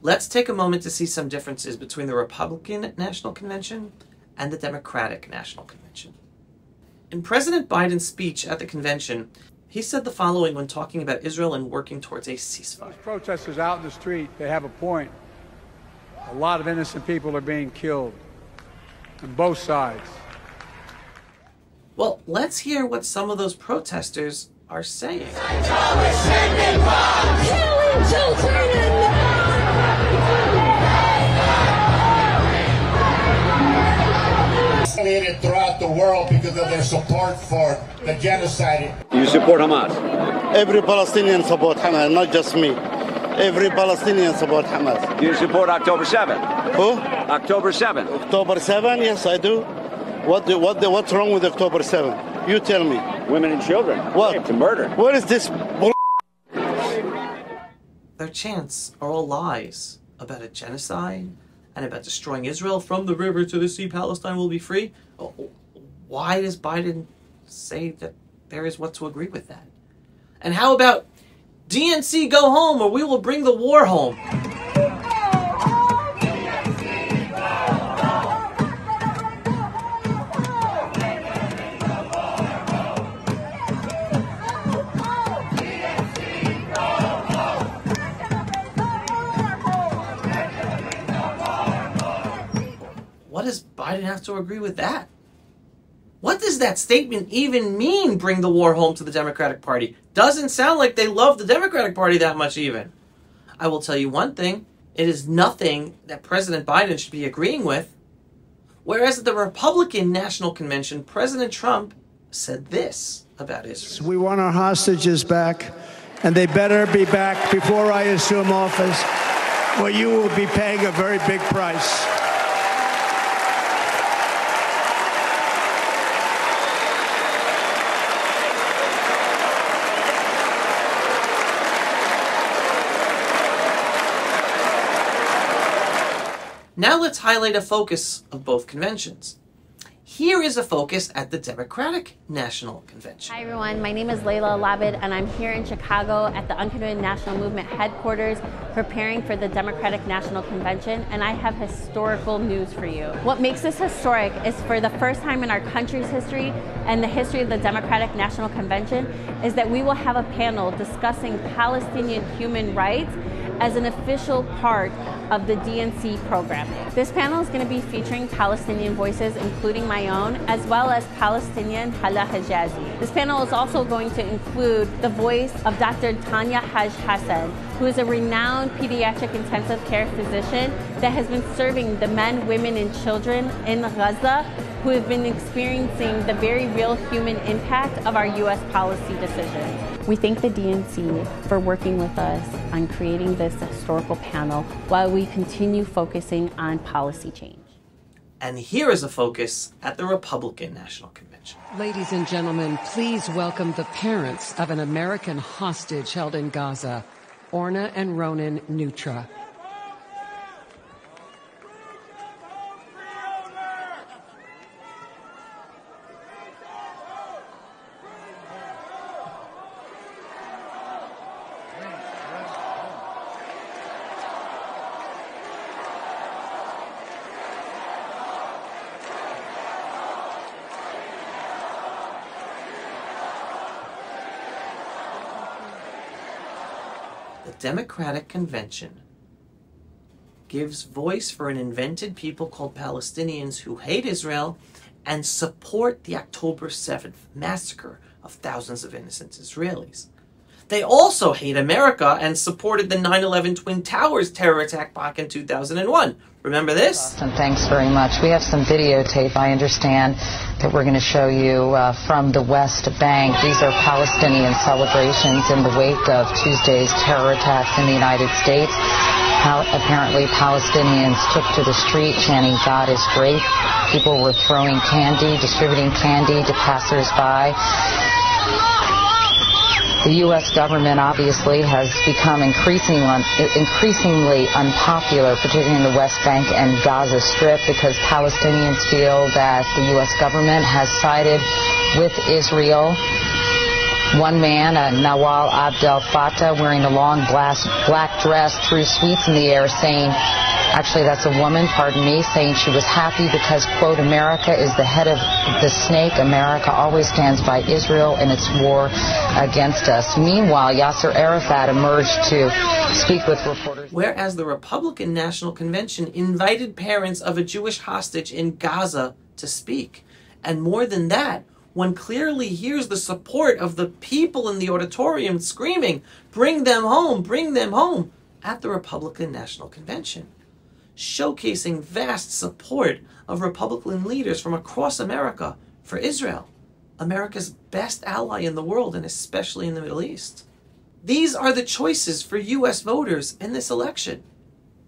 Let's take a moment to see some differences between the Republican National Convention and the Democratic National Convention. In President Biden's speech at the convention, he said the following when talking about Israel and working towards a ceasefire. Those protesters out in the street, they have a point. A lot of innocent people are being killed on both sides. Well, let's hear what some of those protesters are saying. Throughout the world because of their support for the genocide. You support Hamas? Every Palestinian support Hamas, not just me. Every Palestinian support Hamas. You support October 7th? Who? October 7th. October 7? Yes, I do. What's wrong with October 7? You tell me. Women and children. What? Raped and murdered. What is this bull? Their chants are all lies about a genocide and about destroying Israel. From the river to the sea, Palestine will be free. Why does Biden say that there is what to agree with that? And how about DNC go home or we will bring the war home? What does Biden have to agree with that? What does that statement even mean, bring the war home to the Democratic Party? Doesn't sound like they love the Democratic Party that much even. I will tell you one thing, it is nothing that President Biden should be agreeing with. Whereas at the Republican National Convention, President Trump said this about Israel. We want our hostages back, and they better be back before I assume office, or you will be paying a very big price. Now let's highlight a focus of both conventions. Here is a focus at the Democratic National Convention. Hi everyone, my name is Layla Labid and I'm here in Chicago at the Unconventional National Movement headquarters preparing for the Democratic National Convention, and I have historical news for you. What makes this historic is for the first time in our country's history and the history of the Democratic National Convention is that we will have a panel discussing Palestinian human rights as an official part of the DNC program. This panel is going to be featuring Palestinian voices, including my own, as well as Palestinian Hala Hijazi. This panel is also going to include the voice of Dr. Tanya Haj Hassan, who is a renowned pediatric intensive care physician that has been serving the men, women, and children in Gaza who have been experiencing the very real human impact of our U.S. policy decisions. We thank the DNC for working with us on creating this historical panel while we continue focusing on policy change. And here is a focus at the Republican National Convention. Ladies and gentlemen, please welcome the parents of an American hostage held in Gaza, Orna and Ronan Neutra. The Democratic Convention gives voice for an invented people called Palestinians who hate Israel and support the October 7th massacre of thousands of innocent Israelis. They also hate America and supported the 9/11 Twin Towers terror attack back in 2001. Remember this? Awesome. Thanks very much. We have some videotape, I understand, that we're going to show you from the West Bank. These are Palestinian celebrations in the wake of Tuesday's terror attacks in the United States. How apparently Palestinians took to the street chanting, "God is great." People were throwing candy, distributing candy to passersby. The U.S. government obviously has become increasingly unpopular, particularly in the West Bank and Gaza Strip, because Palestinians feel that the U.S. government has sided with Israel One man, Nawal Abdel Fattah, wearing a long black dress, threw sweets in the air saying, actually that's a woman, pardon me, saying she was happy because, quote, America is the head of the snake. America always stands by Israel in its war against us. Meanwhile, Yasser Arafat emerged to speak with reporters. Whereas the Republican National Convention invited parents of a Jewish hostage in Gaza to speak. And more than that, one clearly hears the support of the people in the auditorium screaming, "Bring them home, bring them home," at the Republican National Convention, showcasing vast support of Republican leaders from across America for Israel, America's best ally in the world, and especially in the Middle East. These are the choices for U.S. voters in this election.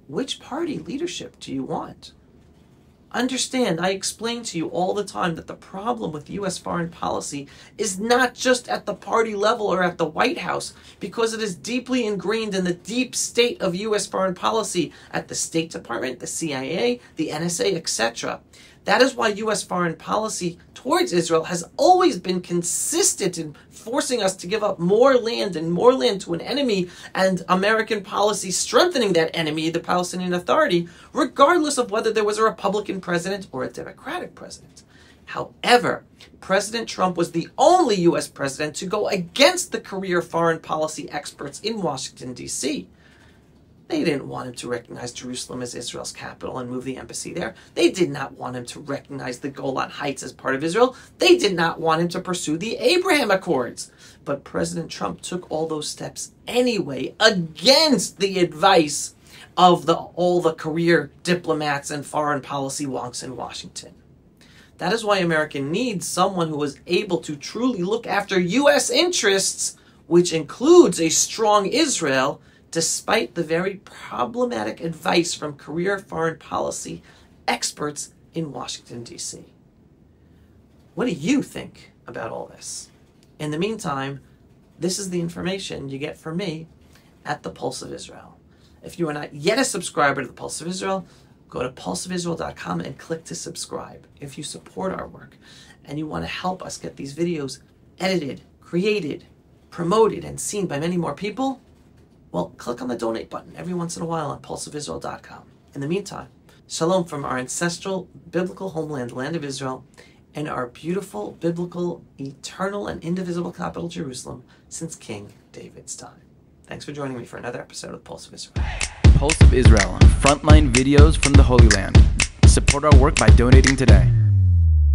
Which party leadership do you want? Understand, I explain to you all the time that the problem with U.S. foreign policy is not just at the party level or at the White House, because it is deeply ingrained in the deep state of U.S. foreign policy at the State Department, the CIA, the NSA, etc. That is why U.S. foreign policy towards Israel has always been consistent in forcing us to give up more land and more land to an enemy, and American policy strengthening that enemy, the Palestinian Authority, regardless of whether there was a Republican president or a Democratic president. However, President Trump was the only U.S. president to go against the career foreign policy experts in Washington, D.C. They didn't want him to recognize Jerusalem as Israel's capital and move the embassy there. They did not want him to recognize the Golan Heights as part of Israel. They did not want him to pursue the Abraham Accords. But President Trump took all those steps anyway, against the advice of all the career diplomats and foreign policy wonks in Washington. That is why America needs someone who is able to truly look after U.S. interests, which includes a strong Israel, despite the very problematic advice from career foreign policy experts in Washington, D.C. What do you think about all this? In the meantime, this is the information you get from me at the Pulse of Israel. If you are not yet a subscriber to the Pulse of Israel, go to pulseofisrael.com and click to subscribe. If you support our work and you want to help us get these videos edited, created, promoted, and seen by many more people, well, click on the donate button every once in a while on pulseofisrael.com. In the meantime, shalom from our ancestral biblical homeland, land of Israel, and our beautiful, biblical, eternal, and indivisible capital, Jerusalem, since King David's time. Thanks for joining me for another episode of Pulse of Israel. Pulse of Israel, frontline videos from the Holy Land. Support our work by donating today.